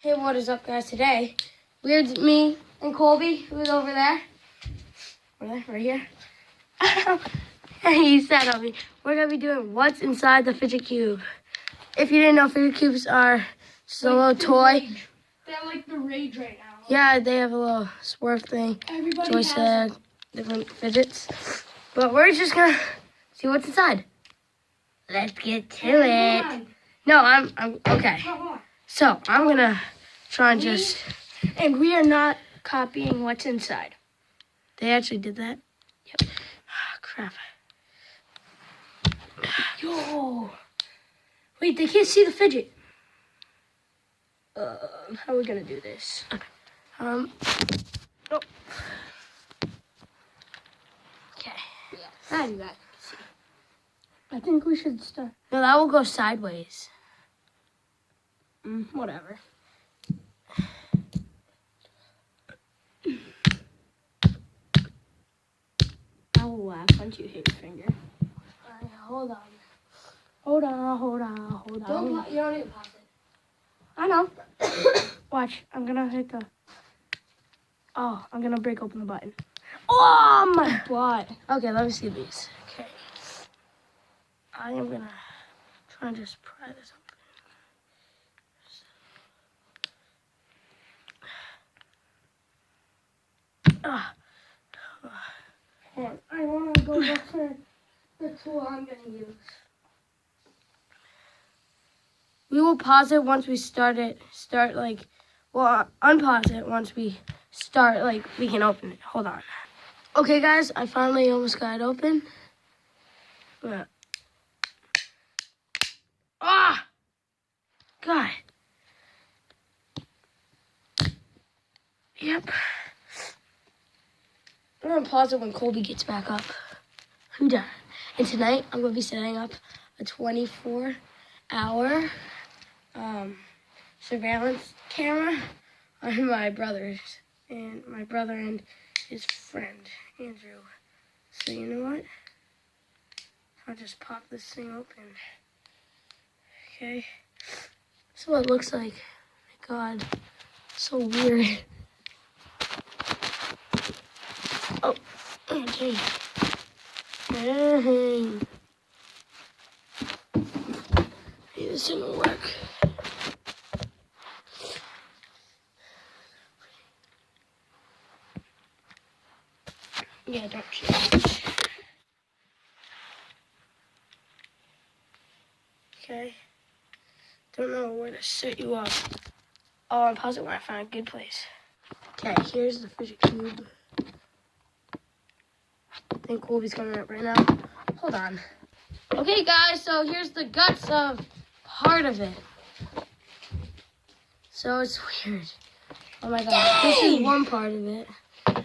Hey, what is up, guys? Today, me and Colby, who's over there. Right here. He sat on me. We're going to be doing what's inside the fidget cube. If you didn't know, fidget cubes are just a little toy. They're like the rage right now. Yeah, they have a little swerve thing. Everybody joystick, different fidgets. But we're just going to see what's inside. Let's get to it. No, I'm okay. So, I'm going to try and just... And we are not copying what's inside. They actually did that? Yep. Oh, crap. Yo. Wait, they can't see the fidget. How are we going to do this? Okay. Oh. Okay. Yeah, I do that. See. I think we should start. No, that will go sideways. Whatever. I will laugh once you hit your finger. All right, hold on. Hold on. You don't need to pause it. I know. Watch, I'm gonna hit the... Oh, I'm gonna break open the button. Oh, my butt. Okay, let me see these. Okay. I am gonna try and just pry this open. I want to go look for the tool I'm going to use. We will pause it once we unpause it once we start, we can open it. Hold on. Okay, guys, I finally almost got it open. God. Yep. I'm going to pause it when Colby gets back up. Who done? And tonight, I'm going to be setting up a 24-hour surveillance camera on my brother and his friend, Andrew. So you know what? I'll just pop this thing open. Okay. That's what it looks like. Oh my God. So weird. Oh, okay. Dang. This didn't work. Yeah, don't change. Okay. Don't know where to set you up. Oh, I'll pause it when I find a good place. Okay, here's the fidget cube. I think Colby's coming up right now. Hold on. Okay, guys, so here's the guts of part of it. So it's weird. Oh my God. Dang! This is one part of it.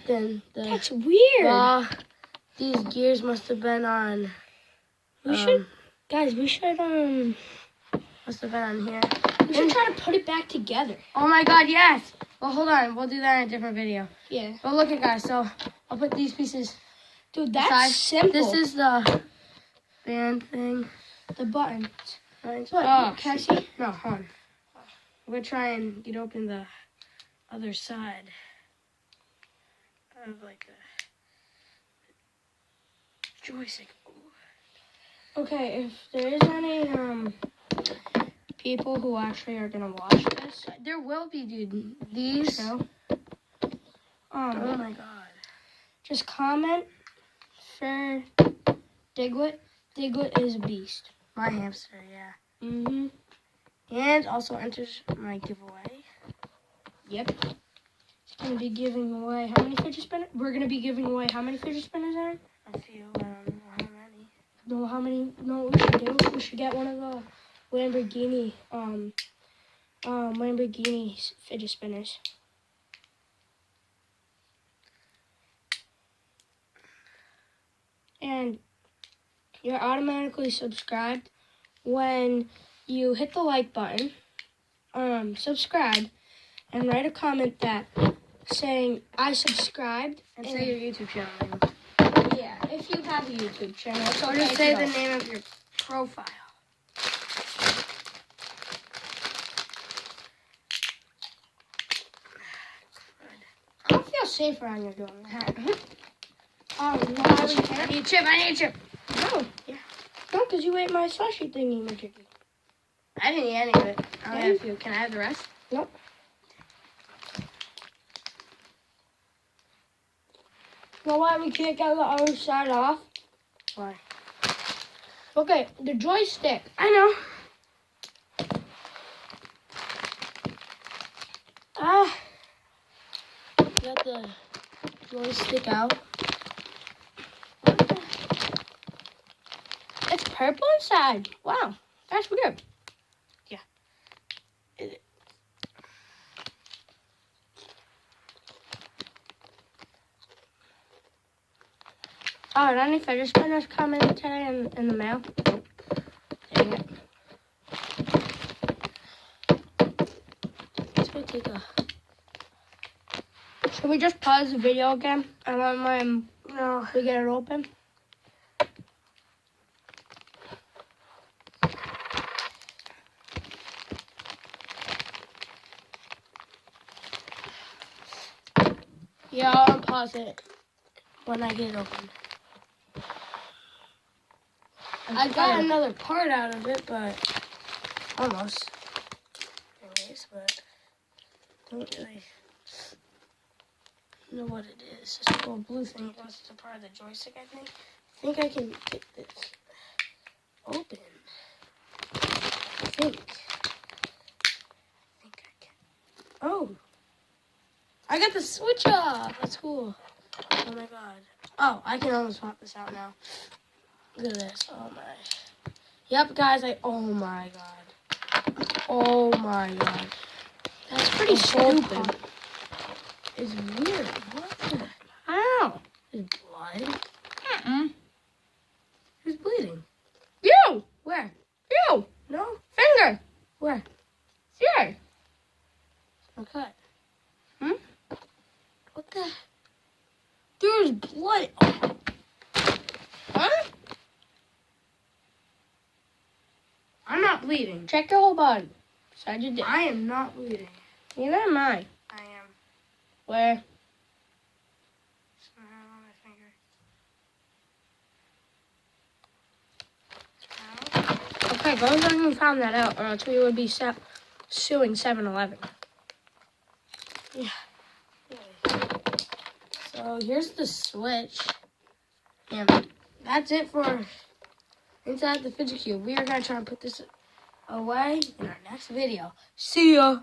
Then That's weird. These gears must have been on. We should must have been on here. We should try to put it back together. Oh my God, yes. Well, hold on. We'll do that in a different video. Yeah. But look at, guys. So I'll put these pieces. Dude, that's aside. simple. This is the band thing. the button. Right. What? Can I see? No, hold on. I'm going to try and get open the other side of the joystick. Okay, if there is any people who actually are gonna watch this, There will be, dude. These. so, Oh my God. just comment for Diglet. Diglet is a beast. My hamster, yeah. Mm-hmm. And also enters my giveaway. Yep. It's gonna be giving away how many fidget spinners? We're gonna be giving away how many fidget spinners, Aaron? I feel, I don't know how many. No, how many? No, what we should do? We should get one of the Lamborghini fidget spinners. And you're automatically subscribed when you hit the like button. Subscribe and write a comment that saying I subscribed And say your YouTube channel name. Yeah, if you have a YouTube channel. Or just say the name of your profile. safer on your door. Oh, no, I need a chip. I need a chip. No. Yeah. No, because you ate my slushy thingy, my chicky. I didn't eat any of it. I only Yeah. have a few. Can I have the rest? Nope. You know why we can't get the other side off? Why? Okay, the joystick. I know. Got the joystick out. It's purple inside. Wow, that's weird. Yeah. Oh, did any fidget spinners come in today in the mail? Dang it. Let's go take a... Should we just pause the video again and then when No. we get it open? Yeah, I'll pause it when I get it open. I got another part out of it, but almost. Anyways, but don't really know what it is. This little blue thing goes to part of the joystick, I think. I think I can get this open. I think I can. Oh. I got the switch off. That's cool. Oh my god. Oh, I can almost pop this out now. Look at this. Oh my. Yep, guys. Oh my god. Oh my god. That's pretty stupid. It's weird. What the? Ow! Is blood? Mm-mm. Who's bleeding? You! Where? You! No? Finger! Where? Here! No cut. Hmm? What the? There's blood. Huh? I'm not bleeding. Check your whole body. Besides your dick. I am not bleeding. Neither am I. I am. Where? Somehow on my finger. Ow. Okay, go ahead and found that out, or else we would be suing 7-Eleven. Yeah. So here's the switch. And that's it for inside the fidget cube. We are going to try and put this away in our next video. See ya.